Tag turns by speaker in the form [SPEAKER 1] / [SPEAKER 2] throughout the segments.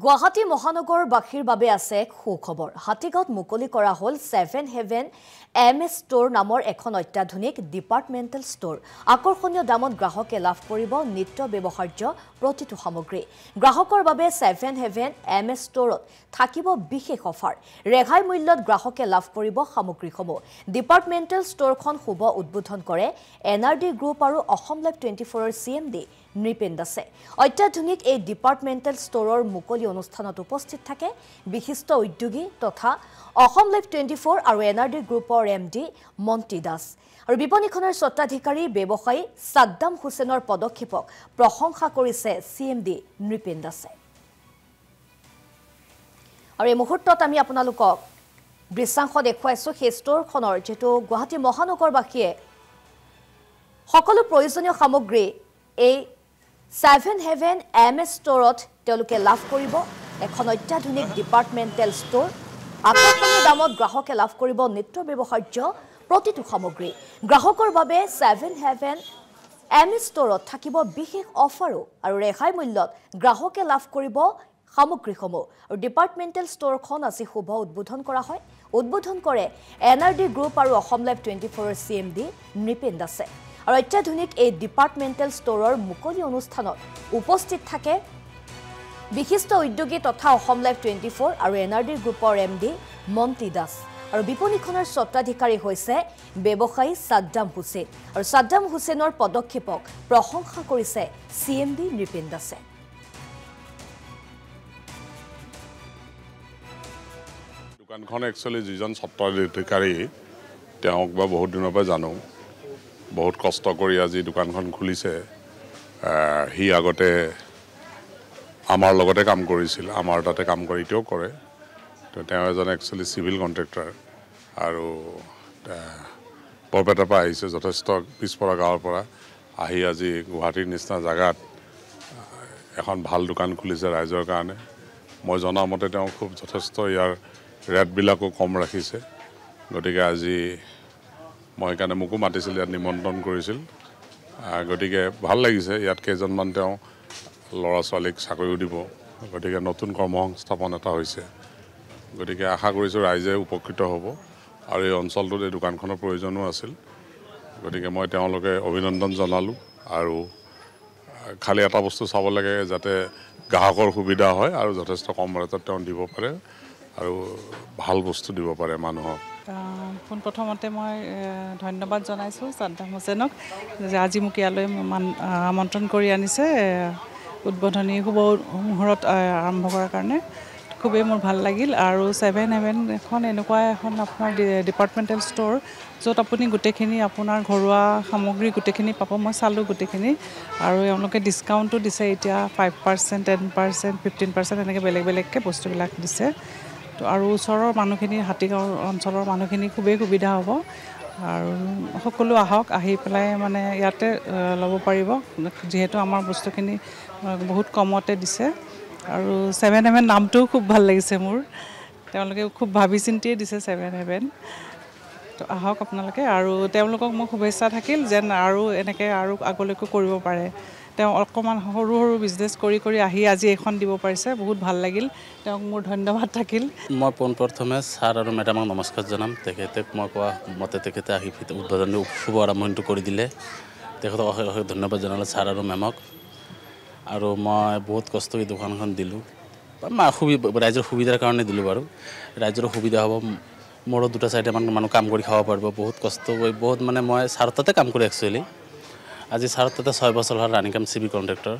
[SPEAKER 1] গুৱাহাটী মহানগৰবাসীৰ বাবে আছে এক সুখবৰ। হাতীগাঁৱত মুকলি কৰা হ'ল 7 হেভেন MS ষ্ট'ৰ নামৰ এখন অত্যাধুনিক ডিপাৰ্টমেণ্টেল ষ্ট'ৰ। আকৰ্ষণীয় দামত গ্ৰাহকে লাভ কৰিব নিত্য ব্যৱহাৰ্য প্ৰতিটো সামগ্ৰী। গ্ৰাহকৰ বাবে 7 হেভেন MS ষ্ট'ৰত থাকিব বিশেষ অফাৰ। ৰেহাই মূল্যত গ্ৰাহকে লাভ কৰিব সামগ্ৰীসমূহ। ডিপাৰ্টমেণ্টেল ষ্ট'ৰখন শুভ উদ্বোধন কৰে NRD গ্ৰুপ আৰু অসম লাইভ 24ৰ CMD নৃপেন দাসে। অত্যাধুনিক এই ডিপাৰ্টমেণ্টেল ষ্ট'ৰৰ মুকলি অনুষ্ঠানত উপস্থিত থাকে বিশিষ্ট উদ্যোগী তথা অসম লাইভ 24 আৰু NRD গ্ৰুপৰ MD মন্টি দাস আৰু বিপণীখনৰ স্বত্বাধিকাৰী ব্যৱসায়ী সাদ্দাম হুছেইনৰ পদক্ষেপক প্ৰশংসা কৰিছে CMD নৃপেন দাসে। আৰু এই মুহূৰ্তত আমি আপোনালোকক দৃশ্যাংশ দেখুৱাইছো সেই ষ্ট'ৰখনৰ যেটো গুৱাহাটী মহানগৰবাসীয়ে সকলো প্ৰয়োজনীয় সামগ্ৰী এই 7 হেভেন MS ষ্ট'ৰত তেওঁলোকে লাভ কৰিব। এখন অত্যাধুনিক ডিপাৰ্টমেণ্টেল ষ্ট'ৰ। আকৰ্ষণীয় দামত গ্ৰাহকে লাভ কৰিব নিত্য ব্যৱহাৰ্য প্ৰতিটো সামগ্ৰী। গ্ৰাহকৰ বাবে 7 হেভেন MS ষ্ট'ৰত থাকিব বিশেষ অফাৰো আৰু ৰেহাই মূল্যত গ্ৰাহকে লাভ কৰিব সামগ্ৰীসমূহ। আৰু ডিপাৰ্টমেণ্টেল ষ্ট'ৰখন আজি শুভ উদ্বোধন কৰা হয়। উদ্বোধন কৰে NRD গ্ৰুপ আৰু অসম লাইভ 24ৰ CMD নৃপেন দাসে। আৰু অত্যাধুনিক এই ডিপাৰ্টমেণ্টেল ষ্ট'ৰৰ মুকলি অনুষ্ঠানত উপস্থিত থাকে বিশিষ্ট উদ্যোগী তথা অসম লাইভ 24 আৰু NRD গ্ৰুপৰ MD মন্টি দাস আৰু বিপণীখনৰ স্বত্বাধিকাৰী হৈছে ব্যৱসায়ী সাদ্দাম হুছেইন আৰু সাদ্দাম হুছেইনৰ পদক্ষেপক প্ৰশংসা কৰিছে CMD নৃপেন দাসে।
[SPEAKER 2] দোকানখন একচুয়ালি যিজন স্বত্বাধিকাৰী তেওঁক বা বহুত দিনৰ পৰা জানো। বহুত কষ্ট কৰি আজি দোকানখন খুলিছে। হি আগতে আমাৰ লগতে কাম কৰিছিল, আমাৰ তাতে কাম কৰি এতিয়াও কৰে। তো তেওঁ এজন একচুয়ালি চিভিল কন্ট্ৰাক্টৰ আৰু বৰপেটাৰ পৰা আহিছে, যথেষ্ট পিছপৰা গাঁৱৰ পৰা আহি আজি গুৱাহাটীৰ নিচিনা জাগাত এখন ভাল দোকান খুলিছে ৰাইজৰ কাৰণে। মই জনা মতে তেওঁ খুব যথেষ্ট ইয়াৰ ৰেটবিলাকো কম ৰাখিছে। গতিকে আজি মই সেইকাৰণে মোকো মাতিছিল, ইয়াত নিমন্ত্ৰণ কৰিছিল। গতিকে ভাল লাগিছে। ইয়াত কেইজনমান তেওঁ ল'ৰা ছোৱালীক চাকৰিও দিব। গতিকে নতুন কৰ্মসংস্থাপন এটা হৈছে। গতিকে আশা কৰিছোঁ ৰাইজে উপকৃত হ'ব আৰু এই অঞ্চলটোত এই দোকানখনৰ প্ৰয়োজনো আছিল। গতিকে মই তেওঁলোকে অভিনন্দন জনালোঁ। আৰু খালি এটা বস্তু চাব লাগে যাতে গ্ৰাহকৰ সুবিধা হয় আৰু যথেষ্ট কম ৰেটত তেওঁ দিব পাৰে আৰু ভাল বস্তু দিব পাৰে মানুহক।
[SPEAKER 3] পোনপ্ৰথমতে মই ধন্যবাদ জনাইছোঁ সাদ্দাম হুছেইনক যে আজি মোক ইয়ালৈ আমন্ত্ৰণ কৰি আনিছে উদ্বোধনী শুভ মুহূৰ্ত আৰম্ভ কৰাৰ কাৰণে। খুবেই মোৰ ভাল লাগিল। আৰু 7 হেভেন এখন এনেকুৱা এখন আপোনাৰ ডিপাৰ্টমেণ্টেল ষ্ট'ৰ য'ত আপুনি গোটেইখিনি আপোনাৰ ঘৰুৱা সামগ্ৰী গোটেইখিনি পাব। মই চালোঁ গোটেইখিনি আৰু এওঁলোকে ডিছকাউণ্টো দিছে এতিয়া 5%, 10%, 15% এনেকৈ বেলেগ বেলেগকৈ বস্তুবিলাক দিছে। তো আৰু ওচৰৰ মানুহখিনি হাতীগাঁও অঞ্চলৰ মানুহখিনি খুবেই সুবিধা হ'ব আৰু সকলো আহক, আহি পেলাই মানে ইয়াতে ল'ব পাৰিব যিহেতু আমাৰ বস্তুখিনি বহুত কমতে দিছে। আৰু 7 হেভেন নামটোও খুব ভাল লাগিছে মোৰ। তেওঁলোকে খুব ভাবি চিন্তিয়ে দিছে 7 হেভেন। তো আহক আপোনালোকে আৰু তেওঁলোকক মোৰ শুভেচ্ছা থাকিল যেন আৰু এনেকৈ আৰু আগলৈকো কৰিব পাৰে। তেওঁ অকণমান সৰু সৰু বিজনেছ কৰি আহি আজি এইখন দিব পাৰিছে, বহুত ভাল লাগিল। তেওঁক মোৰ ধন্যবাদ থাকিল।
[SPEAKER 4] মই পোনপ্ৰথমে ছাৰ আৰু মেডামক নমস্কাৰ জনাম। তেখেতে মই কোৱা মতে তেখেতে আহি উদ্বোধনী শুভ আৰম্ভণিটো কৰি দিলে। তেখেতক অশেষ অশেষ ধন্যবাদ জনালোঁ ছাৰ আৰু মেমক। আৰু মই বহুত কষ্ট কৰি দোকানখন দিলোঁ, ৰাইজৰ সুবিধাৰ কাৰণে দিলোঁ বাৰু। ৰাইজৰো সুবিধা হ'ব, মোৰো দুটা চাৰিটা মানুহ কাম কৰি খাব পাৰিব। বহুত কষ্ট কৰি বহুত মানে মই ছাৰৰ তাতে কাম কৰোঁ একচুৱেলি। আজি ছাৰৰ তাতে 6 বছৰ হ'ল ৰানিং কাম চিভিল কণ্ট্ৰেক্টৰ।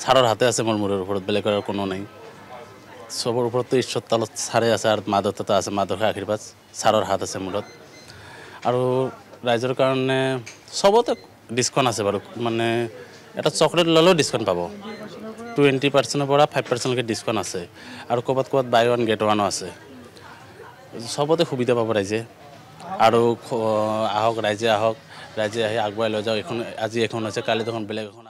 [SPEAKER 4] ছাৰৰ হাতে আছে মোৰ মূৰৰ ওপৰত, বেলেগৰ আৰু কোনো নাই। চবৰ ওপৰততো ঈশ্বৰ তলত ছাৰে আছে আৰু মা দেউতা আছে, মা দেউতাৰ আশীৰ্বাদ, ছাৰৰ হাত আছে মূৰত। আৰু ৰাইজৰ কাৰণে চবতে ডিছকাউণ্ট আছে বাৰু। মানে এটা চকলেট ল'লেও ডিছকাউণ্ট পাব। 20%ৰ পৰা 5%লৈকে ডিছকাউণ্ট আছে আৰু ক'ৰবাত বাই 1 get 1 আছে। চবতে সুবিধা পাব ৰাইজে। আৰু আহক, ৰাইজে আহক, ৰাইজে আহি আগুৱাই লৈ যাওক। আজি এখন হৈছে, কালি দেখোন বেলেগ এখন